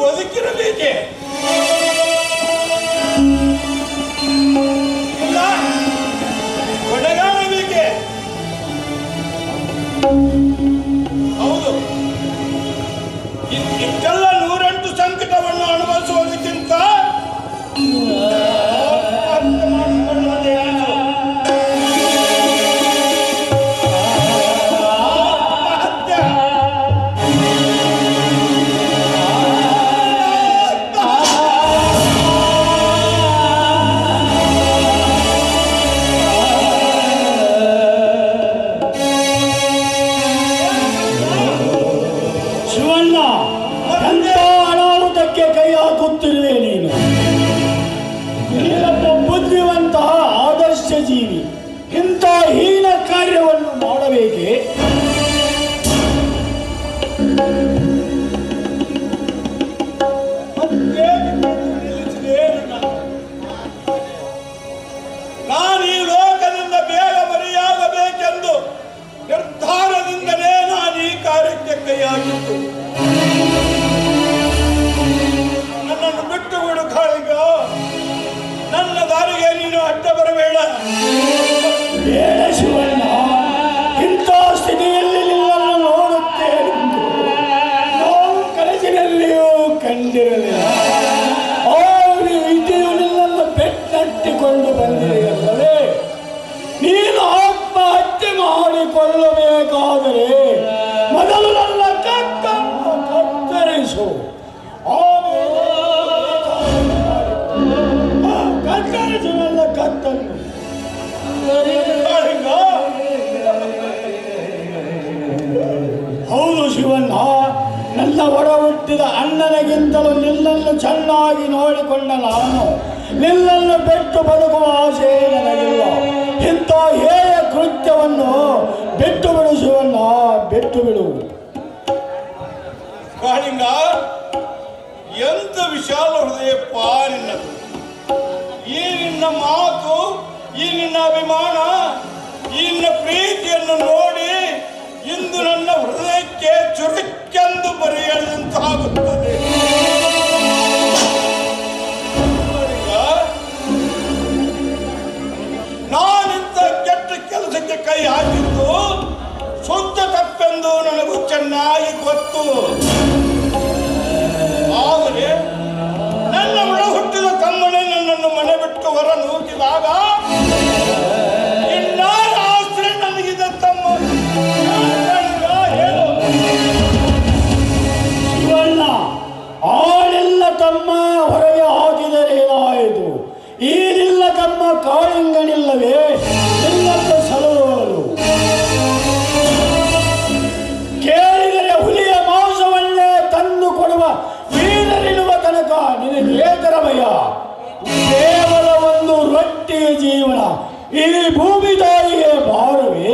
ಬದುಕಿರಬೇಕೆ? ಇಲ್ಲ ಕೊನೆಗಾಣಬೇಕೆ? ಹೌದು, ಇಷ್ಟೆಲ್ಲ 108 ಸಂಕಟವನ್ನು ಅನುಭವಿಸುವುದಕ್ಕಿಂತ ಜೀವಿ ಇಂಥ ಹೀನ ಕಾರ್ಯವನ್ನು ಮಾಡಬೇಕೆ? ನಾನು ಈ ಲೋಕದಿಂದ ಬೇಗ ಮರೆಯಾಗಬೇಕೆಂದು ನಿರ್ಧಾರದಿಂದಲೇ ನಾನು ಈ ಕಾರ್ಯಕ್ಕೆ ಕೈ ಹಾಕಿದ್ದು. ನನ್ನನ್ನು ಬಿಟ್ಟು ಬಿಡು ಕಾಳಿಗ, ನನ್ನ ದಾರಿಗೆ ನೀನು ಅಡ್ಡ ಬರಬೇಡ. ಶಿವಣ್ಣ, ಇಂಥ ಸ್ಥಿತಿಯಲ್ಲಿ ನಿನ್ನನ್ನು ನೋಡುತ್ತೇನೆ ನಾವು ಕನಸಿನಲ್ಲಿಯೂ ಕಂಡಿರಲಿಲ್ಲ. ವಿದ್ಯೆಯು ನಿನ್ನನ್ನು ಬೆನ್ನಟ್ಟಿಕೊಂಡು ಬಂದಿದೆಯಲ್ಲವೇ? ನೀನು ಆತ್ಮಹತ್ಯೆ ಮಾಡಿಕೊಳ್ಳಬೇಕಾದರೆ ಮೊದಲು ನನ್ನ ಕತ್ತನ್ನು ಕತ್ತರಿಸು. ಕತ್ತರಿಸು ನನ್ನ ಕತ್ತನ್ನು. ಹೌದು ಶಿವಣ್ಣ, ನನ್ನ ಒಡ ಹುಟ್ಟಿದ ಅಣ್ಣನಿಗಿಂತಲೂ ನಿನ್ನನ್ನು ಚೆನ್ನಾಗಿ ನೋಡಿಕೊಂಡ ನಾನು ನಿನ್ನನ್ನು ಬಿಟ್ಟು ಬದುಕುವ ಆಸೆ ನನಗಿಲ್ಲ. ಇಂಥ ಹೇಯ ಕೃತ್ಯವನ್ನು ಬಿಟ್ಟು ಬಿಡು ಶಿವಣ್ಣ, ಬಿಟ್ಟು ಬಿಡು. ಕಾಳಿಂಗ, ಎಂತ ವಿಶಾಲ ಹೃದಯಪ್ಪ ನಿನ್ನದು. ಈ ನಿನ್ನ ಮಾತು, ಈ ನಿನ್ನ ಅಭಿಮಾನ, ಈ ನಿನ್ನ ಪ್ರೀತಿಯನ್ನು ನೋಡಿ ಇಂದು ನನ್ನ ಹೃದಯಕ್ಕೆ ಚುರುಕೆಂದು ಬರೆಯದಂತಾಗುತ್ತದೆ. ನಾನಿಂತ ಕೆಟ್ಟ ಕೆಲಸಕ್ಕೆ ಕೈ ಹಾಕಿದ್ದು ಶುದ್ಧ ತಪ್ಪೆಂದು ನನಗೂ ಚೆನ್ನಾಗಿ ಗೊತ್ತು. ಆದರೆ ನನ್ನ ಒಳ ಹುಟ್ಟಿದ ತಮ್ಮನೇ ನನ್ನನ್ನು ಮನೆ ಬಿಟ್ಟು ಹೊರ ನೂಕಿದಾಗ ಇನ್ನಾರ ಆಶ್ರಯ ನನಗಿದೆ ತಮ್ಮ. ಶಿವಣ್ಣ, ಆಳಿಲ್ಲ ತಮ್ಮ ಹೊರಗೆ ಹಾಕಿದರೆ ಏನಾಯಿತು? ಈ ನಿಲ್ಲ ತಮ್ಮ ಕಾಳಿಂಗನಿಲ್ಲವೇ ನಿನ್ನನ್ನು ಸಲುವಲು? ಕೇಳಿದರೆ ಹುಲಿಯ ಮಾಂಸವನ್ನೇ ತಂದು ಕೊಡುವ ವೀರರಿರುವ ತನಕ ನಿನಗೆ ಏತರ ಭಯ? ಕೇವಲ ಒಂದು ರೊಟ್ಟಿಯ ಜೀವನ ಈ ಭೂಮಿ ತಾಯಿಗೆ ಭಾರವೇ?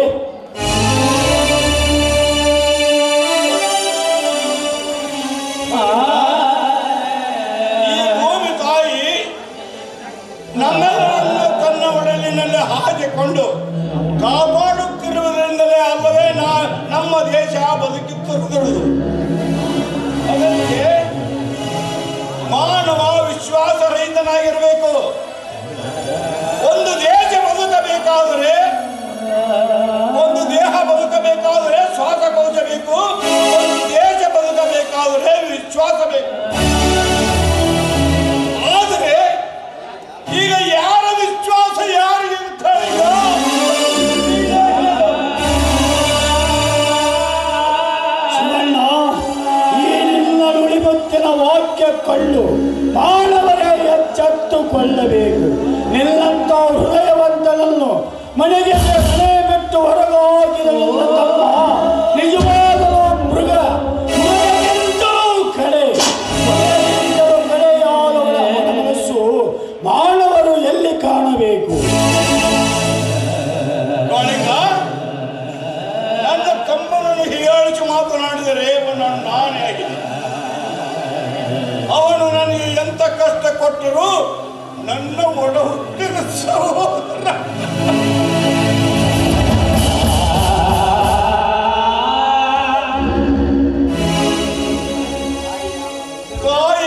ಈ ಭೂಮಿ ತಾಯಿ ನಮ್ಮೆಲ್ಲರನ್ನು ತನ್ನ ಒಡಲಿನಲ್ಲಿ ಹಾಕಿಕೊಂಡು ಕಾಪಾಡುತ್ತಿರುವುದರಿಂದಲೇ ಅಲ್ಲವೇ ನಮ್ಮ ದೇಶ ಬದುಕುತ್ತಿರುವುದು. ಅದಕ್ಕೆ ಮಾನವ ವಿಶ್ವಾಸರಹಿತನಾಗಿರಬೇಕು. ಒಂದು ದೇಶ ಬದುಕಬೇಕಾದರೆ, ಒಂದು ದೇಹ ಬದುಕಬೇಕಾದರೆ ಶ್ವಾಸಕೋಶ ಬೇಕು. ಒಂದು ದೇಶ ಬದುಕಬೇಕಾದರೆ ವಿಶ್ವಾಸ ಬೇಕು. ಆದರೆ ಈಗ ಯಾರ ವಿಶ್ವಾಸ ಯಾರಿಗೆ ಶಿವಣ್ಣ, ಈ ನಿನ್ನ ನುಡಿಮುತ್ತಿನ ವಾಕ್ಯ ಕೊಳ್ಳು. ಮಾನವರೇ ಎಚ್ಚೆತ್ತುಕೊಳ್ಳಬೇಕು. ನಿನ್ನಂತ ಹೃದಯವಂತನನ್ನು ಮನೆಗೆ ಮನೆ ಬಿಟ್ಟು ಹೊರಗಾಕಿದ ನಿನ್ನ ತಮ್ಮ ನಿಜವಾಗಲೂ ಮೃಗಕ್ಕಿಂತಲೂ ಕಡೆಯಾದವರ ಮನಸ್ಸು ಮಾನವರು ಎಲ್ಲಿ ಕಾಣಬೇಕು? ನನ್ನ ತಮ್ಮನನ್ನು ಹೀಯಾಳಿಸಿ ಮಾತನಾಡಿದರೆ ನಾನೇ ಆಗಿದೆ. ಅವನು ನನಗೆ ಎಂತ ಕಷ್ಟ ಕೊಟ್ಟರು ನನ್ನ ಒಡ ಹುಟ್ಟಿದ ಸಹೋದರ. ತಾಯಿ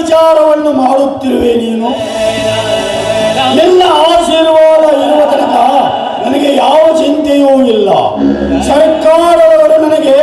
ವಿಚಾರವನ್ನು ಮಾಡುತ್ತಿರುವೆ ನೀನು? ನಿನ್ನ ಆಶೀರ್ವಾದ ಇರುವ ತನಕ ನನಗೆ ಯಾವ ಚಿಂತೆಯೂ ಇಲ್ಲ. ಸರ್ಕಾರದವರು ನನಗೆ